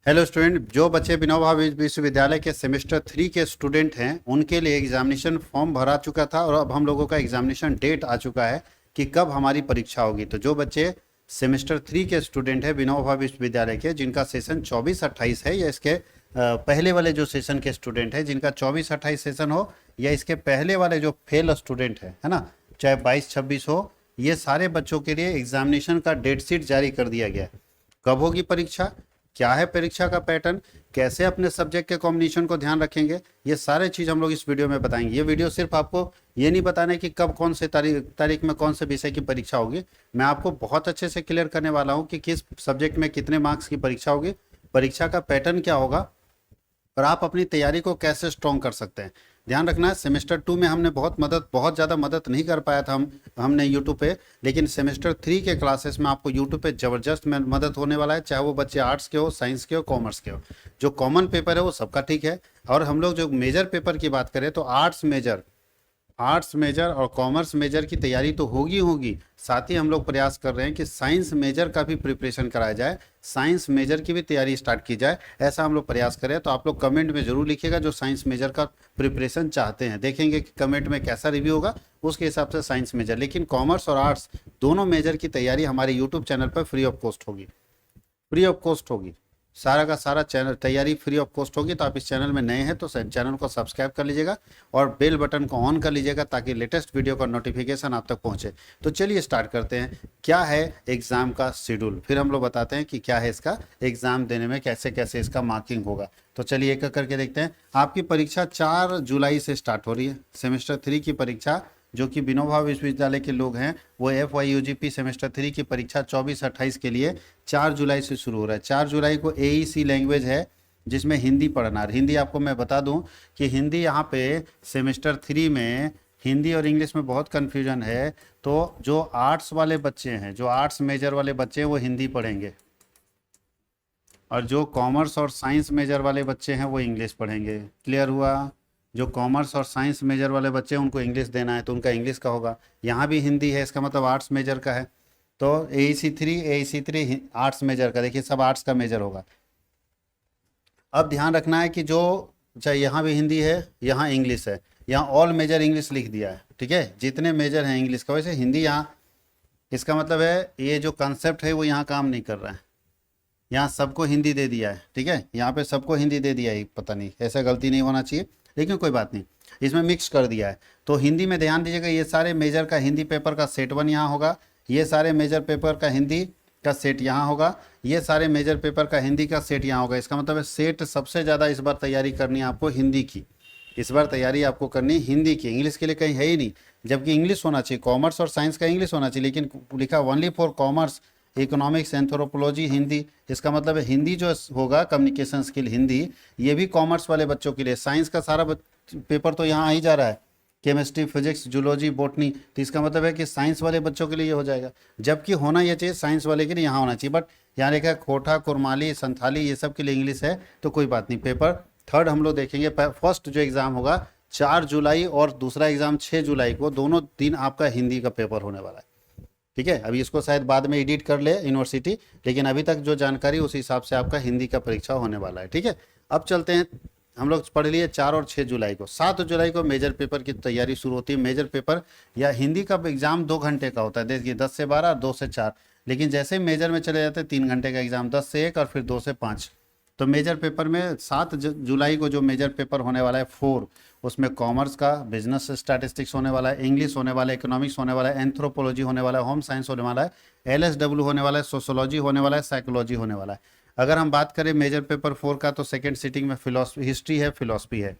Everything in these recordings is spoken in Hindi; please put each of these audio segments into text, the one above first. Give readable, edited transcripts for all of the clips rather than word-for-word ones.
हेलो स्टूडेंट, जो बच्चे विनोबा विश्वविद्यालय के सेमेस्टर 3 के स्टूडेंट हैं उनके लिए एग्जामिनेशन फॉर्म भरा चुका था और अब हम लोगों का एग्जामिनेशन डेट आ चुका है कि कब हमारी परीक्षा होगी। तो जो बच्चे सेमेस्टर 3 के स्टूडेंट हैं विनोबा विश्वविद्यालय के, जिनका सेशन 24-28 है, या इसके पहले वाले जो सेशन के स्टूडेंट हैं जिनका 24-28 सेशन हो, या इसके पहले वाले जो फेल स्टूडेंट है ना, चाहे 22-26 हो, ये सारे बच्चों के लिए एग्जामिनेशन का डेट शीट जारी कर दिया गया है। कब होगी परीक्षा, क्या है परीक्षा का पैटर्न, कैसे अपने सब्जेक्ट के कॉम्बिनेशन को ध्यान रखेंगे, ये सारे चीज़ हम लोग इस वीडियो में बताएंगे। ये वीडियो सिर्फ आपको ये नहीं बताना है कि कब कौन से तारीख में कौन से विषय की परीक्षा होगी। मैं आपको बहुत अच्छे से क्लियर करने वाला हूँ कि किस सब्जेक्ट में कितने मार्क्स की परीक्षा होगी, परीक्षा का पैटर्न क्या होगा और आप अपनी तैयारी को कैसे स्ट्रॉन्ग कर सकते हैं। ध्यान रखना है, सेमेस्टर 2 में हमने बहुत ज़्यादा मदद नहीं कर पाया था हमने यूट्यूब पे, लेकिन सेमेस्टर 3 के क्लासेस में आपको यूट्यूब पे ज़बरदस्त में मदद होने वाला है। चाहे वो बच्चे आर्ट्स के हो, साइंस के हो, कॉमर्स के हो, जो कॉमन पेपर है वो सबका ठीक है। और हम लोग जो मेजर पेपर की बात करें तो आर्ट्स मेजर और कॉमर्स मेजर की तैयारी तो होगी, साथ ही हम लोग प्रयास कर रहे हैं कि साइंस मेजर का भी प्रिपरेशन कराया जाए, साइंस मेजर की भी तैयारी स्टार्ट की जाए, ऐसा हम लोग प्रयास करें। तो आप लोग कमेंट में जरूर लिखिएगा जो साइंस मेजर का प्रिपरेशन चाहते हैं, देखेंगे कि कमेंट में कैसा रिव्यू होगा, उसके हिसाब से साइंस मेजर। लेकिन कॉमर्स और आर्ट्स दोनों मेजर की तैयारी हमारे यूट्यूब चैनल पर फ्री ऑफ कॉस्ट होगी, सारा का सारा चैनल तैयारी फ्री ऑफ कॉस्ट होगी। तो आप इस चैनल में नए हैं तो चैनल को सब्सक्राइब कर लीजिएगा और बेल बटन को ऑन कर लीजिएगा ताकि लेटेस्ट वीडियो का नोटिफिकेशन आप तक पहुंचे। तो चलिए स्टार्ट करते हैं, क्या है एग्ज़ाम का शेड्यूल, फिर हम लोग बताते हैं कि क्या है इसका एग्ज़ाम देने में कैसे कैसे इसका मार्किंग होगा। तो चलिए एक एक करके देखते हैं। आपकी परीक्षा 4 जुलाई से स्टार्ट हो रही है, सेमेस्टर 3 की परीक्षा। जो कि विनोबा विश्वविद्यालय के लोग हैं वो FYUGP सेमेस्टर 3 की परीक्षा 24-28 के लिए 4 जुलाई से शुरू हो रहा है। 4 जुलाई को AEC लैंग्वेज है जिसमें हिंदी पढ़ना है। हिंदी आपको मैं बता दूं कि हिंदी यहाँ पे सेमेस्टर 3 में हिंदी और इंग्लिश में बहुत कन्फ्यूजन है। तो जो आर्ट्स वाले बच्चे हैं, जो आर्ट्स मेजर वाले बच्चे हैं वो हिंदी पढ़ेंगे, और जो कॉमर्स और साइंस मेजर वाले बच्चे हैं वो इंग्लिश पढ़ेंगे। क्लियर हुआ? जो कॉमर्स और साइंस मेजर वाले बच्चे हैं उनको इंग्लिश देना है तो उनका इंग्लिश का होगा। यहाँ भी हिंदी है, इसका मतलब आर्ट्स मेजर का है। तो AEC3 आर्ट्स मेजर का, देखिए सब आर्ट्स का मेजर होगा। अब ध्यान रखना है कि जो चाहे यहाँ भी हिंदी है, यहाँ इंग्लिश है, यहाँ ऑल मेजर इंग्लिश लिख दिया है, ठीक है, जितने मेजर हैं इंग्लिश का। वैसे हिंदी यहाँ, इसका मतलब है ये जो कंसेप्ट है वो यहाँ काम नहीं कर रहा है, यहाँ सबको हिंदी दे दिया है, ठीक है, यहाँ पे सबको हिंदी दे दिया है। पता नहीं, ऐसा गलती नहीं होना चाहिए, लेकिन कोई बात नहीं, इसमें मिक्स कर दिया है। तो हिंदी में ध्यान दीजिएगा, ये सारे मेजर का हिंदी पेपर का सेट 1 यहाँ होगा, ये सारे मेजर पेपर का हिंदी का सेट यहाँ होगा, ये सारे मेजर पेपर का हिंदी का सेट यहाँ होगा। इसका मतलब है सेट सबसे ज़्यादा इस बार तैयारी करनी है आपको हिंदी की, इस बार तैयारी आपको करनी हिंदी की, इंग्लिश के लिए कहीं है ही नहीं। जबकि इंग्लिश होना चाहिए, कॉमर्स और साइंस का इंग्लिश होना चाहिए, लेकिन लिखा only for commerce, economics, anthropology Hindi. इसका मतलब है हिंदी जो होगा कम्युनिकेशन स्किल हिंदी, ये भी कॉमर्स वाले बच्चों के लिए। साइंस का सारा पेपर तो यहाँ आ ही जा रहा है, केमिस्ट्री, फिजिक्स, जूलॉजी, बॉटनी, तो इसका मतलब है कि साइंस वाले बच्चों के लिए ये हो जाएगा। जबकि होना ये चाहिए साइंस वाले के लिए यहाँ होना चाहिए, बट यहाँ लिखा है खोटा, कुरमाली, संथाली, ये सब के लिए इंग्लिश है, तो कोई बात नहीं। पेपर 3 हम लोग देखेंगे। फर्स्ट जो एग्ज़ाम होगा 4 जुलाई और दूसरा एग्ज़ाम 6 जुलाई को, दोनों दिन आपका हिंदी का पेपर होने वाला है, ठीक है। अभी इसको शायद बाद में एडिट कर ले यूनिवर्सिटी, लेकिन अभी तक जो जानकारी उस हिसाब से आपका हिंदी का परीक्षा होने वाला है, ठीक है। अब चलते हैं, हम लोग पढ़ लिए 4 और 6 जुलाई को। 7 जुलाई को मेजर पेपर की तैयारी शुरू होती है। मेजर पेपर या हिंदी का एग्जाम 2 घंटे का होता है, देखिए 10 से 12, 2 से 4, लेकिन जैसे ही मेजर में चले जाते हैं 3 घंटे का एग्जाम, 10 से 1 और फिर 2 से 5। तो मेजर पेपर में 7 जुलाई को जो मेजर पेपर होने वाला है 4, उसमें कॉमर्स का बिजनेस स्टैटिस्टिक्स होने वाला है, इंग्लिश होने वाला है, इकोनॉमिक्स होने वाला है, एंथ्रोपोलॉजी होने वाला है, होम साइंस होने वाला है, LSW होने वाला है, सोशोलॉजी होने वाला है, साइकोलॉजी होने वाला है। अगर हम बात करें मेजर पेपर 4 का तो सेकेंड सिटिंग में हिस्ट्री है, फिलोसफी है।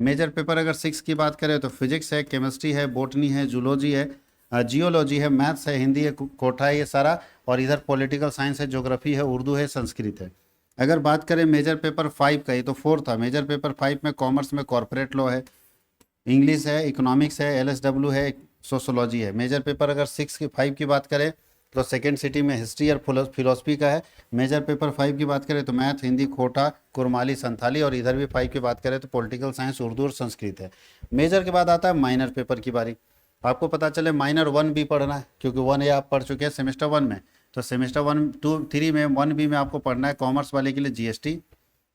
मेजर पेपर अगर 6 की बात करें तो फिजिक्स है, केमिस्ट्री है, बॉटनी है, जूलॉजी है, जियोलॉजी है, मैथ्स है, हिंदी है, कोठा है, ये सारा, और इधर पॉलिटिकल साइंस है, ज्योग्राफी है, उर्दू है, संस्कृत है। अगर बात करें मेजर पेपर 5 का, ये तो 4 था, मेजर पेपर 5 में कॉमर्स में कॉर्पोरेट लॉ है, इंग्लिश है, इकोनॉमिक्स है, LSW है, सोशोलॉजी है। मेजर पेपर अगर 5 की बात करें तो सेकेंड सिटी में हिस्ट्री और फिलोसफी का है। मेजर पेपर 5 की बात करें तो मैथ, हिंदी, खोटा, कुरमाली, संथाली, और इधर भी 5 की बात करें तो पॉलिटिकल साइंस, उर्दू और संस्कृत है। मेजर के बाद आता है माइनर पेपर की बारी। आपको पता चले माइनर 1 भी पढ़ना है, क्योंकि 1 ये आप पढ़ चुके हैं सेमेस्टर 1 में, तो सेमेस्टर 1, 2, 3 में 1B में आपको पढ़ना है कॉमर्स वाले के लिए जीएसटी,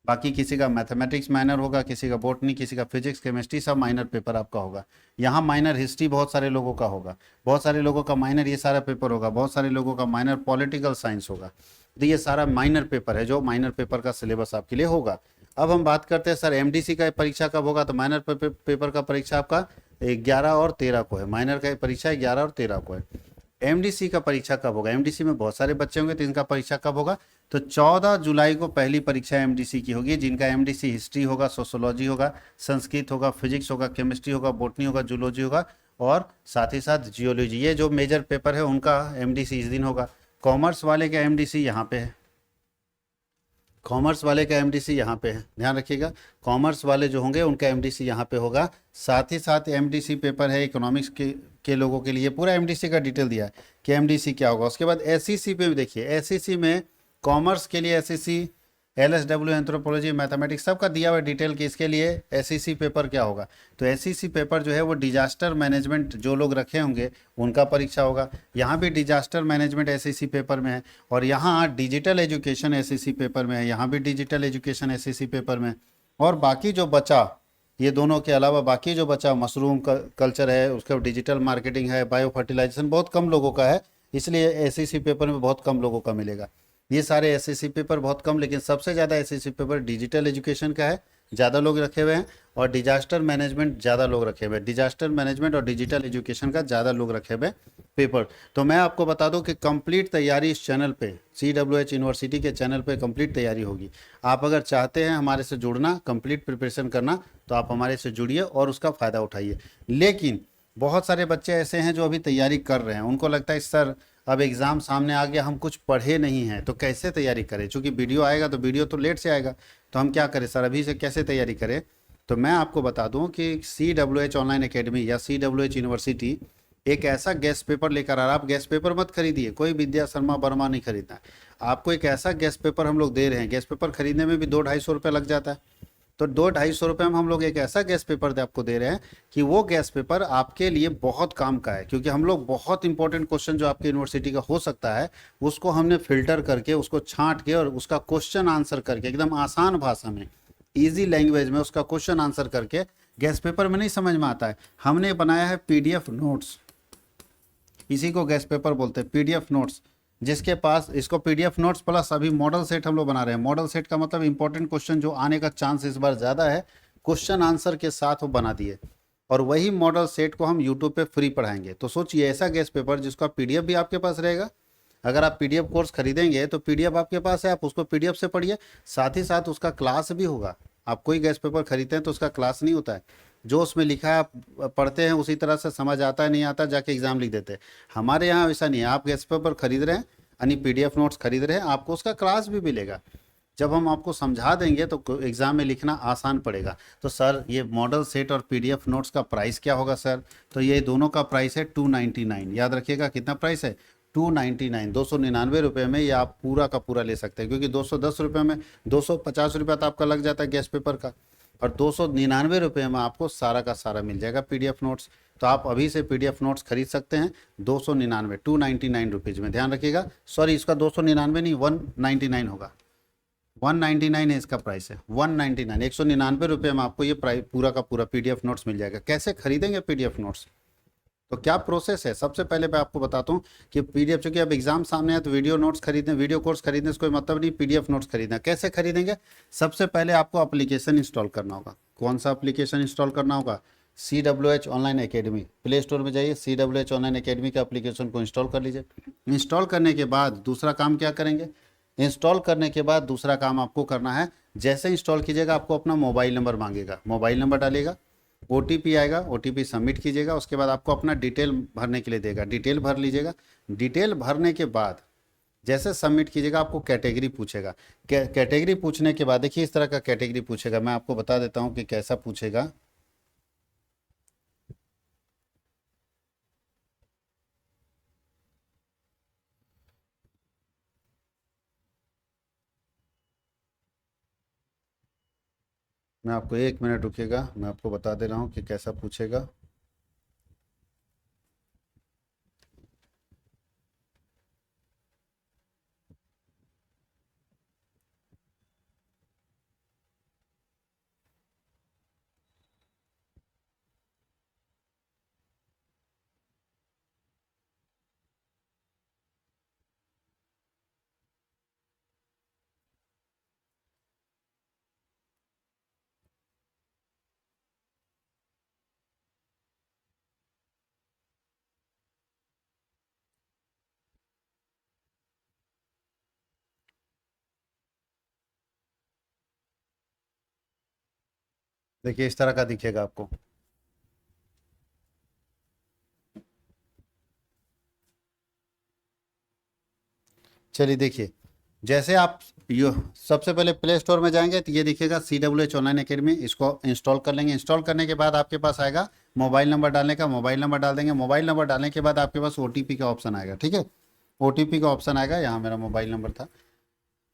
बाकी किसी का मैथमेटिक्स माइनर होगा, किसी का बॉटनी, किसी का फिजिक्स केमिस्ट्री, सब माइनर पेपर आपका होगा। यहाँ माइनर हिस्ट्री बहुत सारे लोगों का होगा, बहुत सारे लोगों का माइनर ये सारा पेपर होगा, बहुत सारे लोगों का माइनर पॉलिटिकल साइंस होगा। तो ये सारा माइनर पेपर है जो माइनर पेपर का सिलेबस आपके लिए होगा। अब हम बात करते हैं सर एमडीसी का परीक्षा कब होगा, तो माइनर पेपर का परीक्षा आपका 11 और 13 को है, माइनर का परीक्षा 11 और 13 को है। एमडीसी का परीक्षा कब होगा, एमडीसी में बहुत सारे बच्चे होंगे तो इनका परीक्षा कब होगा, तो 14 जुलाई को पहली परीक्षा एमडीसी की होगी, जिनका एमडीसी हिस्ट्री होगा, सोशोलॉजी होगा, संस्कृत होगा, फिजिक्स होगा, केमिस्ट्री होगा, बॉटनी होगा, जूलॉजी होगा और साथ ही साथ जियोलॉजी। ये जो मेजर पेपर है उनका एमडीसी इस दिन होगा। कॉमर्स वाले का एमडीसी यहाँ पे है, कॉमर्स वाले का एमडीसी यहाँ पे है, ध्यान रखिएगा। कॉमर्स वाले जो होंगे उनका एमडीसी यहाँ पे होगा। साथ ही साथ एमडीसी पेपर है इकोनॉमिक्स के लोगों के लिए, पूरा एमडीसी का डिटेल दिया है कि एमडीसी क्या होगा। उसके बाद एसईसी पे भी देखिए, एसईसी में कॉमर्स के लिए एसईसी, एलएसडब्ल्यू, एंथ्रोपोलॉजी, मैथमेटिक्स सबका दिया हुआ डिटेल कि इसके लिए एसईसी पेपर क्या होगा। तो एसईसी पेपर जो है वो डिजास्टर मैनेजमेंट जो लोग रखे होंगे उनका परीक्षा होगा। यहाँ भी डिजास्टर मैनेजमेंट एसईसी पेपर में है, और यहाँ डिजिटल एजुकेशन एसईसी पेपर में है, यहाँ भी डिजिटल एजुकेशन एसईसी पेपर में। और बाकी जो बचा, ये दोनों के अलावा बाकी जो बचा मशरूम कल्चर है, उसका डिजिटल मार्केटिंग है, बायो फर्टिलाइजेशन, बहुत कम लोगों का है, इसलिए एसईसी पेपर में बहुत कम लोगों का मिलेगा। ये सारे एसएससी पेपर बहुत कम, लेकिन सबसे ज़्यादा एसएससी पेपर डिजिटल एजुकेशन का है, ज़्यादा लोग रखे हुए हैं, और डिजास्टर मैनेजमेंट ज़्यादा लोग रखे हुए हैं। डिजास्टर मैनेजमेंट और डिजिटल एजुकेशन का ज़्यादा लोग रखे हुए पेपर। तो मैं आपको बता दूं कि कंप्लीट तैयारी इस चैनल पे, CWH यूनिवर्सिटी के चैनल पे कंप्लीट तैयारी होगी। आप अगर चाहते हैं हमारे से जुड़ना, कंप्लीट प्रिपरेशन करना, तो आप हमारे से जुड़िए और उसका फ़ायदा उठाइए। लेकिन बहुत सारे बच्चे ऐसे हैं जो अभी तैयारी कर रहे हैं, उनको लगता है सर अब एग्ज़ाम सामने आ गया, हम कुछ पढ़े नहीं हैं तो कैसे तैयारी करें, क्योंकि वीडियो आएगा तो वीडियो तो लेट से आएगा, तो हम क्या करें सर, अभी से कैसे तैयारी करें। तो मैं आपको बता दूं कि CWH ऑनलाइन एकेडमी या CWH यूनिवर्सिटी एक ऐसा गेस्ट पेपर लेकर आ रहा है। आप गेस्ट पेपर मत खरीदिए, कोई विद्या शर्मा वर्मा नहीं खरीदना है आपको। एक ऐसा गेस्ट पेपर हम लोग दे रहे हैं, गेस्ट पेपर खरीदने में भी 200-250 रुपये लग जाता है, तो 200-250 रुपये में हम लोग एक ऐसा गैस पेपर आपको दे रहे हैं कि वो गैस पेपर आपके लिए बहुत काम का है। क्योंकि हम लोग बहुत इंपॉर्टेंट क्वेश्चन जो आपके यूनिवर्सिटी का हो सकता है उसको हमने फिल्टर करके, उसको छांट के और उसका क्वेश्चन आंसर करके एकदम आसान भाषा में, ईजी लैंग्वेज में उसका क्वेश्चन आंसर करके, गैस पेपर में नहीं समझ में आता है, हमने बनाया है PDF नोट्स, इसी को गैस पेपर बोलते हैं, PDF नोट्स। जिसके पास इसको PDF नोट्स प्लस अभी मॉडल सेट हम लोग बना रहे हैं। मॉडल सेट का मतलब इंपॉर्टेंट क्वेश्चन जो आने का चांस इस बार ज़्यादा है, क्वेश्चन आंसर के साथ वो बना दिए, और वही मॉडल सेट को हम यूट्यूब पे फ्री पढ़ाएंगे। तो सोचिए ऐसा गेस्ट पेपर जिसका PDF भी आपके पास रहेगा। अगर आप PDF कोर्स खरीदेंगे तो PDF आपके पास है, आप उसको PDF से पढ़िए, साथ ही साथ उसका क्लास भी होगा। आप कोई गेस्ट पेपर खरीदते हैं तो उसका क्लास नहीं होता है, जो उसमें लिखा है आप पढ़ते हैं उसी तरह से समझ आता है, नहीं आता जाके एग्जाम लिख देते हैं। हमारे यहाँ ऐसा नहीं है, आप गेस्ट पेपर खरीद रहे हैं यानी PDF नोट्स खरीद रहे हैं, आपको उसका क्लास भी मिलेगा। जब हम आपको समझा देंगे तो एग्ज़ाम में लिखना आसान पड़ेगा। तो सर ये मॉडल सेट और PDF नोट्स का प्राइस क्या होगा सर, तो ये दोनों का प्राइस है 299। याद रखिएगा कितना प्राइस है, 299, 299 रुपये में ये आप पूरा का पूरा ले सकते हैं। क्योंकि 210 रुपये में 250 रुपया तो आपका लग जाता है गैस पेपर का, और 299 रुपये में आपको सारा का सारा मिल जाएगा PDF नोट्स। तो आप अभी से PDF नोट्स खरीद सकते हैं 299, 299 रुपीज़ में, ध्यान रखिएगा। सॉरी इसका 299 नहीं, 199 होगा, 199 है इसका प्राइस है, 199, 199 रुपये में आपको ये प्राइस पूरा का पूरा PDF नोट्स मिल जाएगा। कैसे खरीदेंगे PDF नोट्स, तो क्या प्रोसेस है, सबसे पहले मैं आपको बताता हूँ कि PDF, चूंकि अब एग्जाम सामने है तो वीडियो नोट्स खरीदने, वीडियो कोर्स खरीदने से कोई मतलब नहीं, PDF नोट्स खरीदना। कैसे खरीदेंगे, सबसे पहले आपको एप्लीकेशन इंस्टॉल करना होगा। कौन सा एप्लीकेशन इंस्टॉल करना होगा, CWH online academy, play store में जाइए, CWH ऑनलाइन एकेडमी का एप्लीकेशन को इंस्टॉल कर लीजिए। इंस्टॉल करने के बाद दूसरा काम क्या करेंगे, इंस्टॉल करने के बाद दूसरा काम आपको करना है, जैसे इंस्टॉल कीजिएगा आपको अपना मोबाइल नंबर मांगेगा, मोबाइल नंबर डालिएगा, OTP आएगा, OTP सबमिट कीजिएगा। उसके बाद आपको अपना डिटेल भरने के लिए देगा, डिटेल भर लीजिएगा। डिटेल भरने के बाद जैसे सबमिट कीजिएगा आपको कैटेगरी पूछेगा। कैटेगरी पूछने के बाद देखिए इस तरह का कैटेगरी पूछेगा, मैं आपको बता देता हूँ कि कैसा पूछेगा। मैं आपको 1 मिनट रुकिएगा, मैं आपको बता दे रहा हूँ कि कैसा पूछेगा। देखिए इस तरह का दिखेगा आपको। चलिए देखिए, जैसे आप यो सबसे पहले प्ले स्टोर में जाएंगे तो ये दिखेगा CWH ऑनलाइन एकेडमी, इसको इंस्टॉल कर लेंगे। इंस्टॉल करने के बाद आपके पास आएगा मोबाइल नंबर डालने का, मोबाइल नंबर डाल देंगे। मोबाइल नंबर डालने के बाद आपके पास OTP का ऑप्शन आएगा, ठीक है। OTP का ऑप्शन आएगा, यहाँ मेरा मोबाइल नंबर था,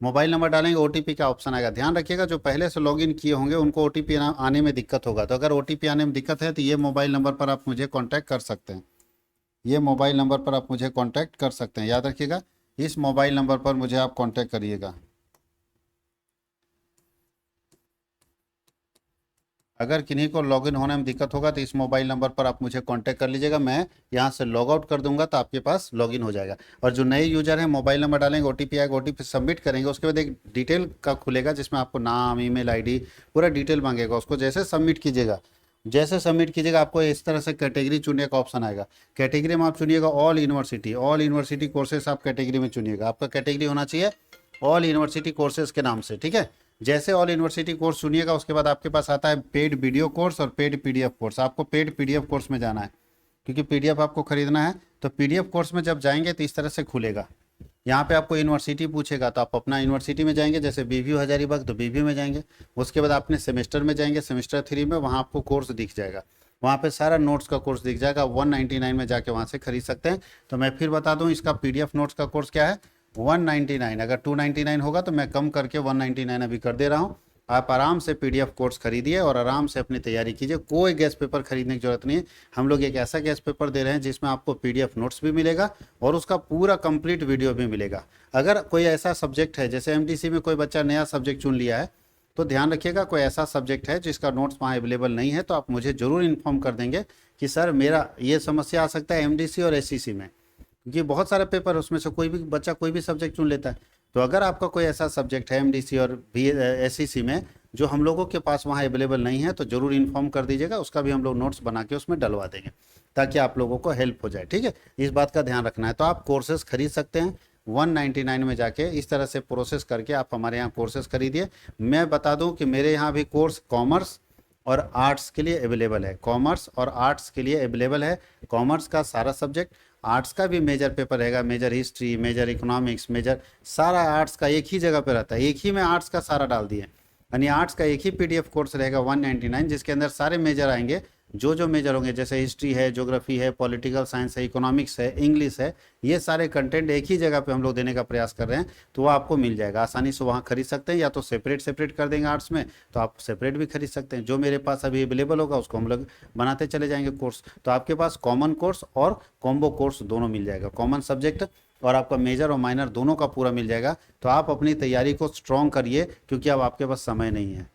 मोबाइल नंबर डालेंगे, OTP का ऑप्शन आएगा। ध्यान रखिएगा जो पहले से लॉगिन किए होंगे उनको OTP आने में दिक्कत होगा, तो अगर OTP आने में दिक्कत है तो ये मोबाइल नंबर पर आप मुझे कॉन्टैक्ट कर सकते हैं। ये मोबाइल नंबर पर आप मुझे कांटेक्ट कर सकते हैं, याद रखिएगा इस मोबाइल नंबर पर मुझे आप कांटेक्ट करिएगा। अगर किन्हीं को लॉगिन होने में दिक्कत होगा तो इस मोबाइल नंबर पर आप मुझे कांटेक्ट कर लीजिएगा, मैं यहाँ से लॉग आउट कर दूंगा तो आपके पास लॉगिन हो जाएगा। और जो नए यूजर हैं मोबाइल नंबर डालेंगे, OTP आएगा, OTP सबमिट करेंगे, उसके बाद एक डिटेल का खुलेगा जिसमें आपको नाम, ईमेल आईडी पूरा डिटेल मांगेगा। उसको जैसे सबमिट कीजिएगा, जैसे सबमिट कीजिएगा आपको इस तरह से कैटेगरी चुनने का ऑप्शन आएगा। कैटेगरी में आप चुनिएगा all university, all university courses आप कैटेगरी में चुनिएगा। आपका कैटेगरी होना चाहिए ऑल यूनिवर्सिटी कोर्सेज के नाम से, ठीक है। जैसे ऑल यूनिवर्सिटी कोर्स चुनिएगा उसके बाद आपके पास आता है पेड वीडियो कोर्स और पेड PDF कोर्स। आपको पेड PDF कोर्स में जाना है क्योंकि PDF आपको खरीदना है। तो PDF कोर्स में जब जाएंगे तो इस तरह से खुलेगा। यहाँ पे आपको यूनिवर्सिटी पूछेगा तो आप अपना यूनिवर्सिटी में जाएंगे, जैसे BVU हजारीबाग तो BVU में जाएंगे। उसके बाद अपने सेमेस्टर में जाएंगे, सेमेस्टर 3 में, वहाँ आपको कोर्स दिख जाएगा, वहाँ पे सारा नोट्स का कोर्स दिख जाएगा। 199 में जाके वहाँ से खरीद सकते हैं। तो मैं फिर बता दूँ इसका PDF नोट्स का कोर्स क्या है, 199। अगर 299 होगा तो मैं कम करके 199 अभी कर दे रहा हूँ। आप आराम से PDF कोर्स खरीदिए और आराम से अपनी तैयारी कीजिए। कोई गैस पेपर खरीदने की जरूरत नहीं है। हम लोग एक ऐसा गैस पेपर दे रहे हैं जिसमें आपको PDF नोट्स भी मिलेगा और उसका पूरा कंप्लीट वीडियो भी मिलेगा। अगर कोई ऐसा सब्जेक्ट है, जैसे MDC में कोई बच्चा नया सब्जेक्ट चुन लिया है, तो ध्यान रखिएगा कोई ऐसा सब्जेक्ट है जिसका नोट्स वहाँ अवेलेबल नहीं है तो आप मुझे ज़रूर इन्फॉर्म कर देंगे कि सर मेरा ये समस्या आ सकता है MDC और SCC में, क्योंकि बहुत सारे पेपर है, उसमें से कोई भी बच्चा कोई भी सब्जेक्ट चुन लेता है। तो अगर आपका कोई ऐसा सब्जेक्ट है MDC और SCC में जो हम लोगों के पास वहाँ अवेलेबल नहीं है तो ज़रूर इन्फॉर्म कर दीजिएगा, उसका भी हम लोग नोट्स बना के उसमें डलवा देंगे ताकि आप लोगों को हेल्प हो जाए, ठीक है। इस बात का ध्यान रखना है। तो आप कोर्सेज खरीद सकते हैं 199 में जाके, इस तरह से प्रोसेस करके आप हमारे यहाँ कोर्सेज खरीदिए। मैं बता दूँ कि मेरे यहाँ भी कोर्स कॉमर्स और आर्ट्स के लिए अवेलेबल है, कॉमर्स और आर्ट्स के लिए अवेलेबल है। कॉमर्स का सारा सब्जेक्ट, आर्ट्स का भी मेजर पेपर रहेगा, major history, major economics, major सारा आर्ट्स का एक ही जगह पे रहता है, एक ही में आर्ट्स का सारा डाल दिए। यानी आर्ट्स का एक ही PDF कोर्स रहेगा 199 जिसके अंदर सारे मेजर आएंगे, जो जो मेजर होंगे, जैसे हिस्ट्री है, ज्योग्राफी है, पॉलिटिकल साइंस है, इकोनॉमिक्स है, इंग्लिश है, ये सारे कंटेंट एक ही जगह पे हम लोग देने का प्रयास कर रहे हैं। तो वो आपको मिल जाएगा, आसानी से वहाँ खरीद सकते हैं, या तो सेपरेट सेपरेट कर देंगे आर्ट्स में तो आप सेपरेट भी खरीद सकते हैं। जो मेरे पास अभी अवेलेबल होगा उसको हम लोग बनाते चले जाएंगे कोर्स। तो आपके पास कॉमन कोर्स और कॉम्बो कोर्स दोनों मिल जाएगा, कॉमन सब्जेक्ट और आपका मेजर और माइनर दोनों का पूरा मिल जाएगा। तो आप अपनी तैयारी को स्ट्रॉन्ग करिए क्योंकि अब आपके पास समय नहीं है।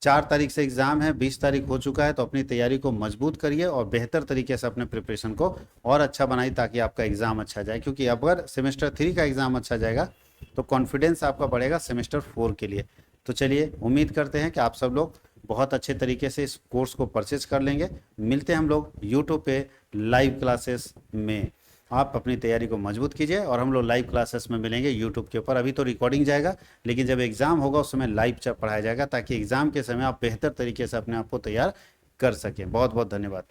4 तारीख से एग्ज़ाम है, 20 तारीख हो चुका है, तो अपनी तैयारी को मजबूत करिए और बेहतर तरीके से अपने प्रिपरेशन को और अच्छा बनाइए ताकि आपका एग्ज़ाम अच्छा जाए। क्योंकि अगर सेमेस्टर 3 का एग्ज़ाम अच्छा जाएगा तो कॉन्फिडेंस आपका बढ़ेगा सेमेस्टर 4 के लिए। तो चलिए उम्मीद करते हैं कि आप सब लोग बहुत अच्छे तरीके से इस कोर्स को परचेज कर लेंगे। मिलते हैं हम लोग यूट्यूब पे लाइव क्लासेस में। आप अपनी तैयारी को मजबूत कीजिए और हम लोग लाइव क्लासेस में मिलेंगे यूट्यूब के ऊपर। अभी तो रिकॉर्डिंग जाएगा, लेकिन जब एग्ज़ाम होगा उस समय लाइव पढ़ाया जाएगा ताकि एग्ज़ाम के समय आप बेहतर तरीके से अपने आप को तैयार कर सकें। बहुत बहुत धन्यवाद।